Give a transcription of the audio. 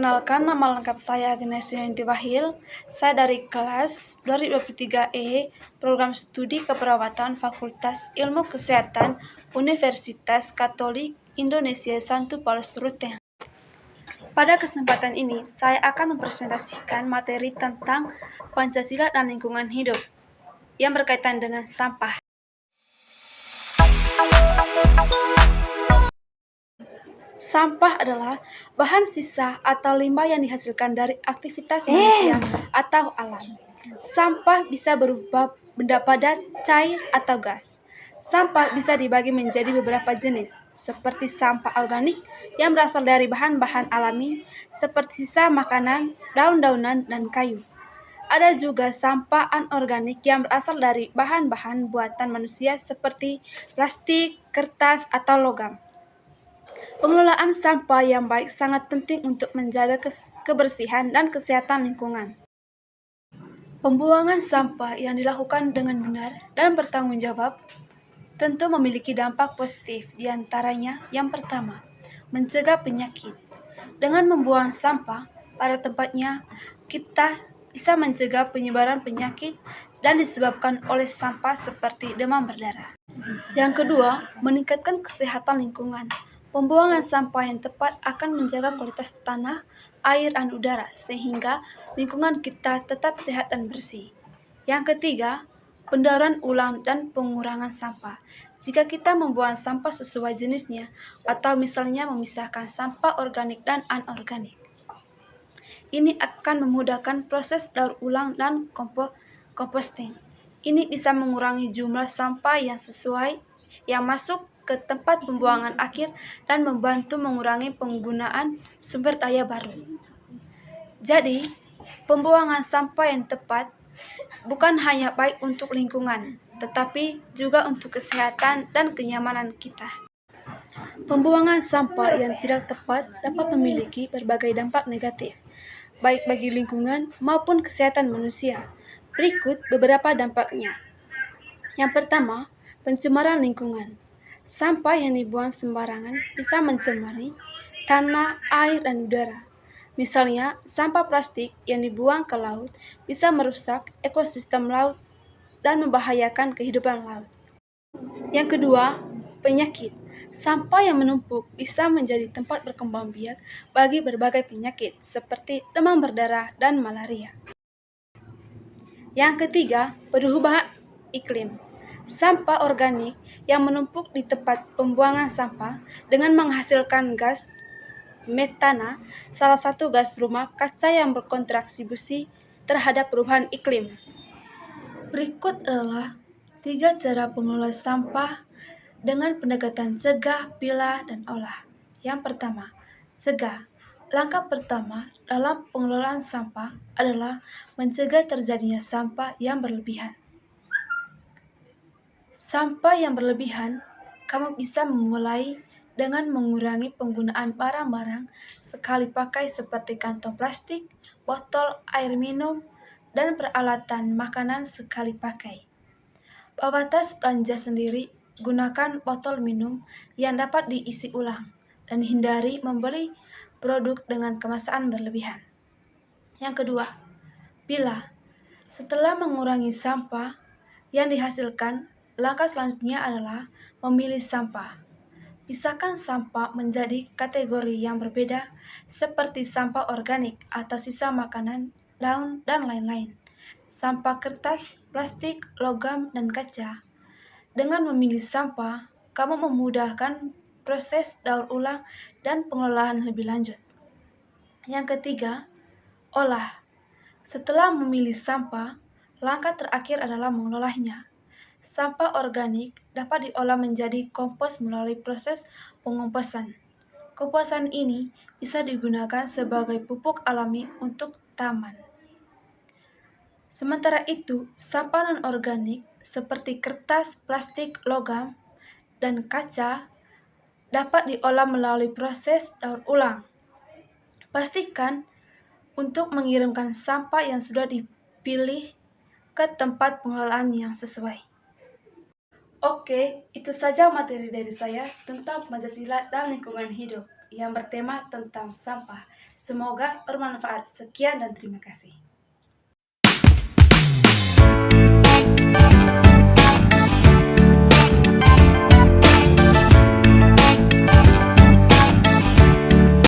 Perkenalkan, nama lengkap saya Agnes Yuniti Wahil. Saya dari kelas 2023E, Program Studi Keperawatan Fakultas Ilmu Kesehatan Universitas Katolik Indonesia Santo Paulus Ruteng. Pada kesempatan ini, saya akan mempresentasikan materi tentang Pancasila dan lingkungan hidup yang berkaitan dengan sampah. Sampah adalah bahan sisa atau limbah yang dihasilkan dari aktivitas manusia atau alam. Sampah bisa berupa benda padat, cair, atau gas. Sampah bisa dibagi menjadi beberapa jenis, seperti sampah organik yang berasal dari bahan-bahan alami, seperti sisa makanan, daun-daunan, dan kayu. Ada juga sampah anorganik yang berasal dari bahan-bahan buatan manusia seperti plastik, kertas, atau logam. Pengelolaan sampah yang baik sangat penting untuk menjaga kebersihan dan kesehatan lingkungan. Pembuangan sampah yang dilakukan dengan benar dan bertanggung jawab tentu memiliki dampak positif, di antaranya yang pertama, mencegah penyakit. Dengan membuang sampah pada tempatnya, kita bisa mencegah penyebaran penyakit dan disebabkan oleh sampah seperti demam berdarah. Yang kedua, meningkatkan kesehatan lingkungan. Pembuangan sampah yang tepat akan menjaga kualitas tanah, air, dan udara, sehingga lingkungan kita tetap sehat dan bersih. Yang ketiga, pendauran ulang dan pengurangan sampah. Jika kita membuang sampah sesuai jenisnya, atau misalnya memisahkan sampah organik dan anorganik, ini akan memudahkan proses daur ulang dan composting. Ini bisa mengurangi jumlah sampah yang masuk ke tempat pembuangan akhir dan membantu mengurangi penggunaan sumber daya baru. Jadi, pembuangan sampah yang tepat bukan hanya baik untuk lingkungan, tetapi juga untuk kesehatan dan kenyamanan kita. Pembuangan sampah yang tidak tepat dapat memiliki berbagai dampak negatif, baik bagi lingkungan maupun kesehatan manusia. Berikut beberapa dampaknya. Yang pertama, pencemaran lingkungan. Sampah yang dibuang sembarangan bisa mencemari tanah, air, dan udara. Misalnya, sampah plastik yang dibuang ke laut bisa merusak ekosistem laut dan membahayakan kehidupan laut. Yang kedua, penyakit. Sampah yang menumpuk bisa menjadi tempat berkembang biak bagi berbagai penyakit seperti demam berdarah dan malaria. Yang ketiga, perubahan iklim. Sampah organik yang menumpuk di tempat pembuangan sampah dengan menghasilkan gas metana, salah satu gas rumah kaca yang berkontribusi terhadap perubahan iklim. Berikut adalah 3 cara pengelola sampah dengan pendekatan cegah, pilah, dan olah. Yang pertama, cegah. Langkah pertama dalam pengelolaan sampah adalah mencegah terjadinya sampah yang berlebihan. Sampah yang berlebihan, kamu bisa memulai dengan mengurangi penggunaan barang-barang sekali pakai seperti kantong plastik, botol air minum, dan peralatan makanan sekali pakai. Pada tas belanja sendiri, gunakan botol minum yang dapat diisi ulang dan hindari membeli produk dengan kemasan berlebihan. Yang kedua, pilah. Setelah mengurangi sampah yang dihasilkan, langkah selanjutnya adalah memilih sampah. Pisahkan sampah menjadi kategori yang berbeda seperti sampah organik atau sisa makanan, daun, dan lain-lain. Sampah kertas, plastik, logam, dan kaca. Dengan memilih sampah, kamu memudahkan proses daur ulang dan pengelolaan lebih lanjut. Yang ketiga, olah. Setelah memilih sampah, langkah terakhir adalah mengolahnya. Sampah organik dapat diolah menjadi kompos melalui proses pengomposan. Komposan ini bisa digunakan sebagai pupuk alami untuk taman. Sementara itu, sampah non-organik seperti kertas, plastik, logam, dan kaca dapat diolah melalui proses daur ulang. Pastikan untuk mengirimkan sampah yang sudah dipilih ke tempat pengelolaan yang sesuai. Oke, itu saja materi dari saya tentang Pancasila dan lingkungan hidup yang bertema tentang sampah. Semoga bermanfaat. Sekian dan terima kasih.